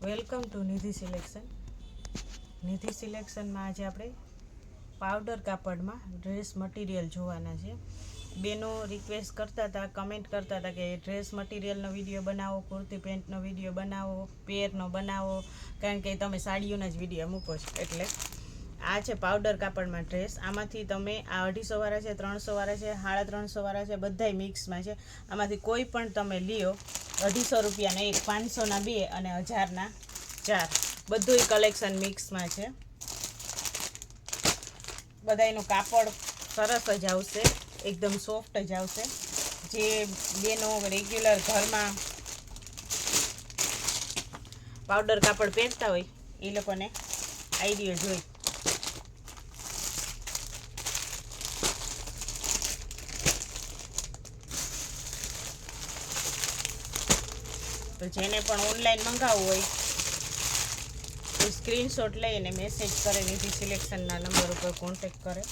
Welcome to Nidhi selection. Nidhi સિલેક્શનમાં આજે આપણે પાવડર કાપડમાં ડ્રેસ મટીરિયલ જોવાના છે. બેનો રિક્વેસ્ટ કરતા હતા, કમેન્ટ કરતા હતા કે ડ્રેસ મટીરિયલનો વિડીયો બનાવો, કુર્તી પેન્ટનો વિડીયો બનાવો, પેરનો બનાવો, કારણ કે તમે સાડીઓના જ વિડીયો મૂકો છો. એટલે આ છે પાવડર કાપડમાં ડ્રેસ. આમાંથી તમે આ 250 વાળા છે, 300 વાળા છે, 350 વાળા છે, બધાય મિક્સમાં છે. આમાંથી કોઈ પણ તમે લ્યો, 250 રૂપિયાના એક, 500ના 2 અને 1000ના 4, બધુંય કલેક્શન મિક્સમાં છે. બધાયનું કાપડ સરસ જ આવશે, એકદમ સોફ્ટ જ આવશે. જે બેનો રેગ્યુલર ઘરમાં પાવડર કાપડ પહેરતા હોય એ લોકોને આઈડિયો જોઈ. તો જેને પણ ઓનલાઈન મંગાવવું હોય તો સ્ક્રીનશોટ લઈને મેસેજ કરે, નિધિ સિલેક્શનના નંબર ઉપર કોન્ટેક્ટ કરે.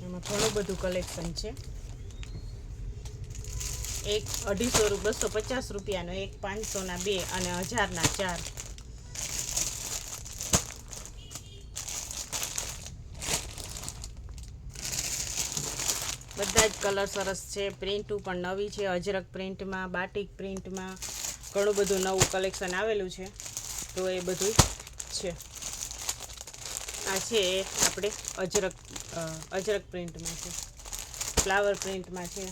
એમાં ઘણું બધું કલેક્શન છે. એક 250 રૂપિયાનો એક, 500ના 2 અને 1000ના 4. બધા જ કલર સરસ છે. પ્રિન્ટું પણ નવી છે, અજરક પ્રિન્ટમાં, બાટિક પ્રિન્ટમાં ઘણું બધું નવું કલેક્શન આવેલું છે. તો એ બધું છે. આ છે એ આપણે અજરક પ્રિન્ટમાં છે, ફ્લાવર પ્રિન્ટમાં છે.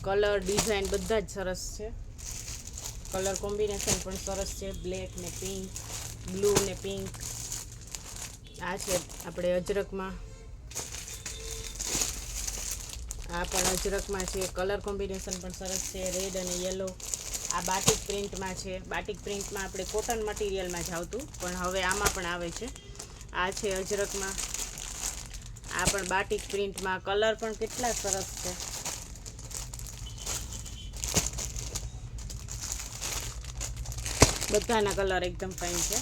કલર ડિઝાઇન બધા જ સરસ છે. કલર કોમ્બિનેશન પણ સરસ છે, બ્લેક ને પિંક, બ્લુ ને પિંક. આ છે આપણે અજરકમાં, આ પણ અજરકમાં છે. કલર કોમ્બિનેશન પણ સરસ છે, રેડ અને યલો. આ બાટિક પ્રિન્ટમાં છે. બાટિક પ્રિન્ટમાં આપણે કોટન મટીરિયલમાં જ આવતું, પણ હવે આમાં પણ આવે છે. આ છે અજરકમાં, આ પણ બાટિક પ્રિન્ટમાં. કલર પણ કેટલા સરસ છે. બધાના કલર એકદમ ફાઇન છે.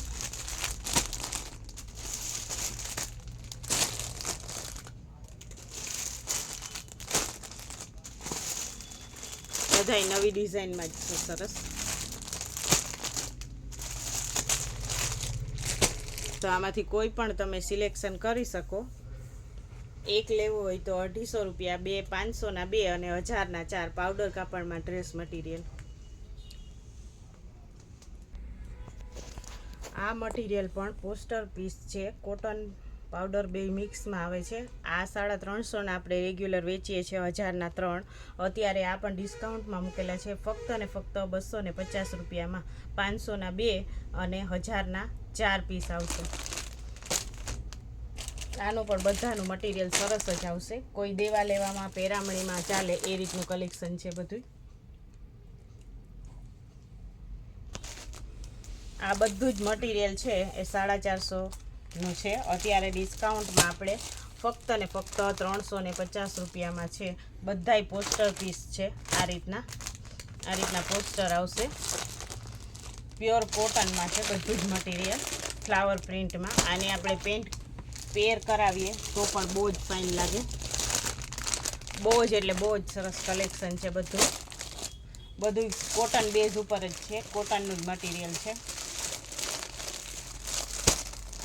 બધાય નવી ડિઝાઇનમાં જ છે, સરસ. તો આમાંથી કોઈ પણ તમે સિલેક્શન કરી શકો. એક લેવો હોય તો 250 રૂપિયા, 2 500ના 2 અને 1000ના 4 પાવડર કાપડમાં ડ્રેસ મટીરિયલ. આ મટીરિયલ પણ પોસ્ટર પીસ છે, કોટન પાવડર બે મિક્સમાં આવે છે. આ 350ના આપણે રેગ્યુલર વેચીએ છીએ, 1000ના 3. અત્યારે આ પણ ડિસ્કાઉન્ટમાં મૂકેલા છે, ફક્ત ને ફક્ત 250 રૂપિયામાં 500ના 2 અને 1000ના 4 પીસ આવશે. આનું પણ બધાનું મટીરિયલ સરસ જ આવશે. કોઈ દેવા લેવામાં, પેરામણીમાં ચાલે એ રીતનું કલેક્શન છે બધું. આ બધું જ મટીરિયલ છે એ 450નું છે. અત્યારે ડિસ્કાઉન્ટમાં આપણે ફક્ત ને ફક્ત 350 રૂપિયામાં છે. બધાય પોસ્ટર પીસ છે. આ રીતના પોસ્ટર આવશે. પ્યોર કોટનમાં છે બધું જ મટીરિયલ, ફ્લાવર પ્રિન્ટમાં. આને આપણે પેર કરાવીએ તો પણ બહુ જ ફાઇન લાગે. બહુ જ એટલે બહુ જ સરસ કલેક્શન છે બધું. બધું કોટન બેઝ ઉપર જ છે, કોટનનું જ મટીરિયલ છે.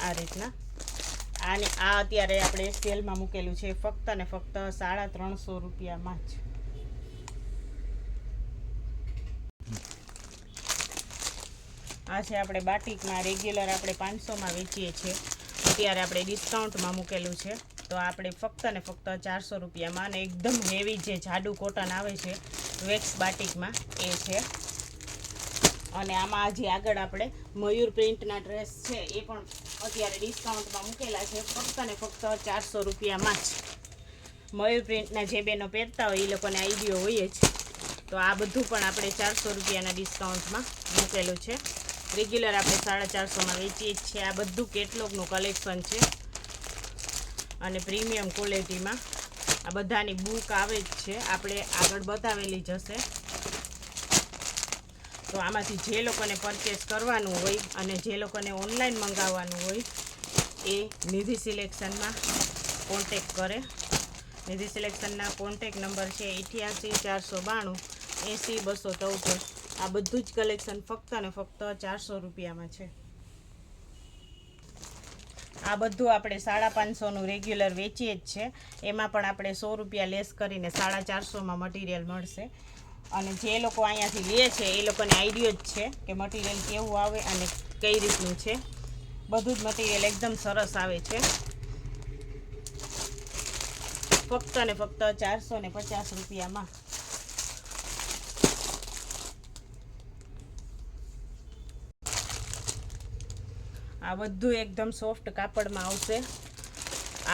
આ રીતના. આ અત્યારે આપણે સેલમાં મૂકેલું છે, ફક્ત ને ફક્ત 350 રૂપિયામાં જ. આ છે આપણે બાટિકમાં, રેગ્યુલર આપણે 500માં વેચીએ છીએ. અત્યારે આપણે ડિસ્કાઉન્ટમાં મૂકેલું છે, તો આપણે ફક્ત ને ફક્ત 400 રૂપિયામાં. અને એકદમ હેવી જે જાડું કોટન આવે છે વેક્સ બાટિકમાં, એ છે. અને આમાં હજી આગળ આપણે મયુર પ્રિન્ટના ડ્રેસ છે, એ પણ અત્યારે ડિસ્કાઉન્ટમાં મૂકેલા છે, ફક્ત ને ફક્ત 400 રૂપિયામાં જ. મયુર પ્રિન્ટના જે બેનો પહેરતા હોય એ લોકોને આઈડિયો હોય જ. તો આ બધું પણ આપણે 400 રૂપિયાના ડિસ્કાઉન્ટમાં મૂકેલું છે. રેગ્યુલર આપણે 450માં વેચીએ જ છીએ. આ બધું કેટલોગનું કલેક્શન છે. અને પ્રીમિયમ ક્વોલિટીમાં આ બધાની બુક આવે જ છે, આપણે આગળ બતાવેલી જ હશે. તો આમાંથી જે લોકોને પરચેસ કરવાનું હોય અને જે લોકોને ઓનલાઈન મંગાવવાનું હોય એ નિધિ સિલેક્શનમાં કોન્ટેક કરે. નિધિ સિલેક્શનના કોન્ટેક નંબર છે 88 492 80 273. આ બધું જ કલેક્શન ફક્ત ને ફક્ત 400 રૂપિયામાં છે. આ બધું આપણે 550નું રેગ્યુલર વેચીએ જ છે, એમાં પણ આપણે 100 રૂપિયા લેસ કરીને 450માં મટીરિયલ મળશે. અને જે લોકો અહીંયાથી લે છે એ લોકોને આઈડિયો જ છે કે મટીરિયલ કેવું આવે અને કઈ રીતનું છે. બધું જ મટીરિયલ એકદમ સરસ આવે છે. ફક્ત ને ફક્ત 450 રૂપિયામાં. આ બધું એકદમ સોફ્ટ કાપડમાં આવશે.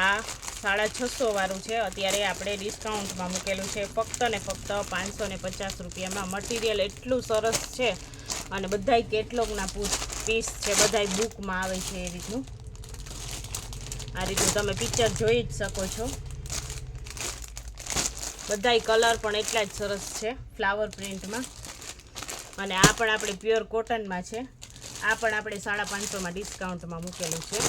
આ 650 વાળું છે, અત્યારે આપણે ડિસ્કાઉન્ટમાં મૂકેલું છે ફક્ત ને ફક્ત 550 રૂપિયામાં. મટીરિયલ એટલું સરસ છે અને બધાય કેટલોગના પીસ છે, બધાય બુકમાં આવે છે. એ રીતનું આ રીતનું તમે પિક્ચર જોઈ જ શકો છો. બધાય કલર પણ એટલા જ સરસ છે ફ્લાવર પ્રિન્ટમાં. અને આ પણ આપણે પ્યોર કોટનમાં છે. આ પણ આપણે 550માં ડિસ્કાઉન્ટમાં મૂકેલું છે.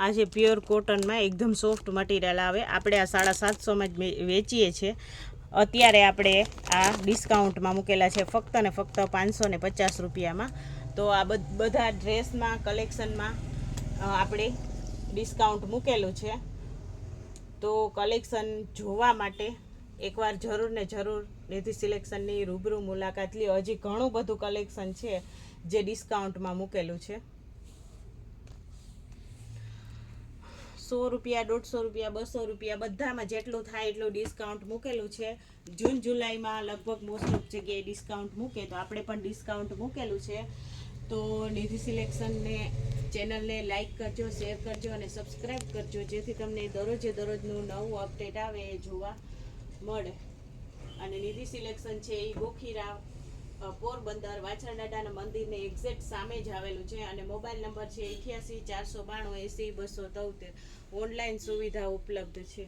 આ જે પ્યોર કોટનમાં એકદમ સોફ્ટ મટીરિયલ આવે. આપણે આ 750માં જ વેચીએ છીએ. અત્યારે આપણે આ ડિસ્કાઉન્ટમાં મૂકેલા છે ફક્ત ને ફક્ત 550 રૂપિયામાં. તો આ બધા ડ્રેસમાં કલેક્શનમાં આપણે ડિસ્કાઉન્ટ મૂકેલું છે. તો કલેક્શન જોવા માટે એકવાર જરૂર ને જરૂર નિધિ સિલેક્શનની રૂબરૂ મુલાકાત લ્યો. હજી ઘણું બધું કલેક્શન છે જે ડિસ્કાઉન્ટમાં મૂકેલું છે. 100 રૂપિયા, 150 રૂપિયા, 200 રૂપિયા બધામાં જેટલું થાય એટલું ડિસ્કાઉન્ટ મૂકેલું છે. જૂન જુલાઈમાં લગભગ મોસ્ટ ઓફ જગ્યાએ ડિસ્કાઉન્ટ મૂકે, તો આપણે પણ ડિસ્કાઉન્ટ મૂકેલું છે. તો નિધિ સિલેક્શનને ચેનલને લાઈક કરજો, શેર કરજો અને સબસ્ક્રાઈબ કરજો, જેથી તમને દરરોજે દરરોજનું નવું અપડેટ આવે એ જોવા મળે. અને નિધિ સિલેક્શન છે એ ગોખીરા પોરબંદર વાછરડાના મંદિરને એક્ઝેક્ટ સામે જ આવેલું છે. અને મોબાઈલ નંબર છે 88 492 80 273. ઓનલાઈન સુવિધા ઉપલબ્ધ છે.